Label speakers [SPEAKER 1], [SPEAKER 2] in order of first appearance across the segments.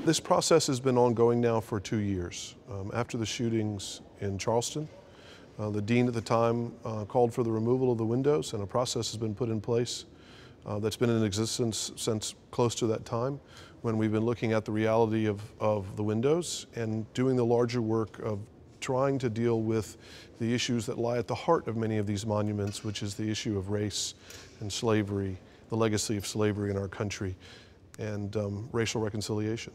[SPEAKER 1] This process has been ongoing now for 2 years. After the shootings in Charleston, the dean at the time called for the removal of the windows, and a process has been put in place that's been in existence since close to that time, when we've been looking at the reality of the windows and doing the larger work of trying to deal with the issues that lie at the heart of many of these monuments, which is the issue of race and slavery, the legacy of slavery in our country, and racial reconciliation.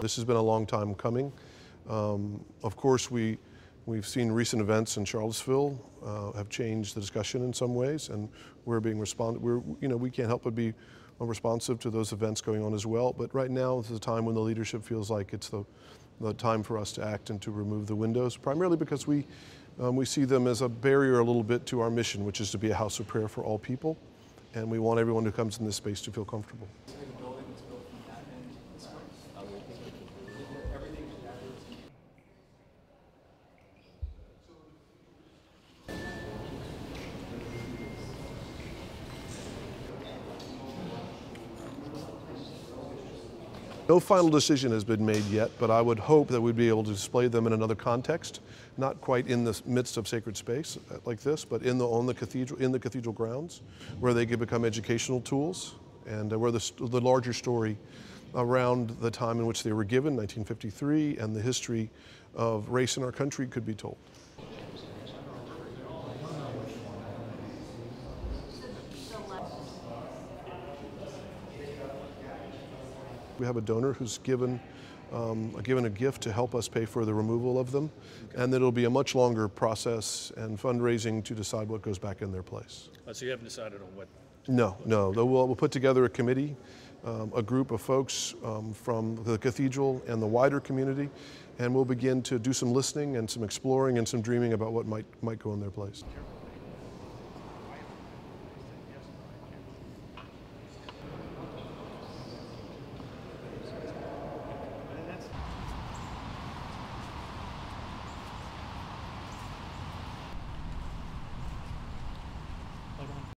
[SPEAKER 1] This has been a long time coming. Of course, we've seen recent events in Charlottesville have changed the discussion in some ways, and we're being we can't help but be responsive to those events going on as well. But right now is the time when the leadership feels like it's the time for us to act and to remove the windows, primarily because we see them as a barrier a little bit to our mission, which is to be a house of prayer for all people, and we want everyone who comes in this space to feel comfortable. No final decision has been made yet, but I would hope that we'd be able to display them in another context, not quite in the midst of sacred space like this, but in the cathedral grounds, where they could become educational tools, and where the larger story around the time in which they were given, 1953, and the history of race in our country could be told. We have a donor who's given a gift to help us pay for the removal of them, and then it'll be a much longer process and fundraising to decide what goes back in their place.
[SPEAKER 2] So you haven't decided on what?
[SPEAKER 1] No. We'll put together a committee, a group of folks from the cathedral and the wider community, and we'll begin to do some listening and some exploring and some dreaming about what might go in their place.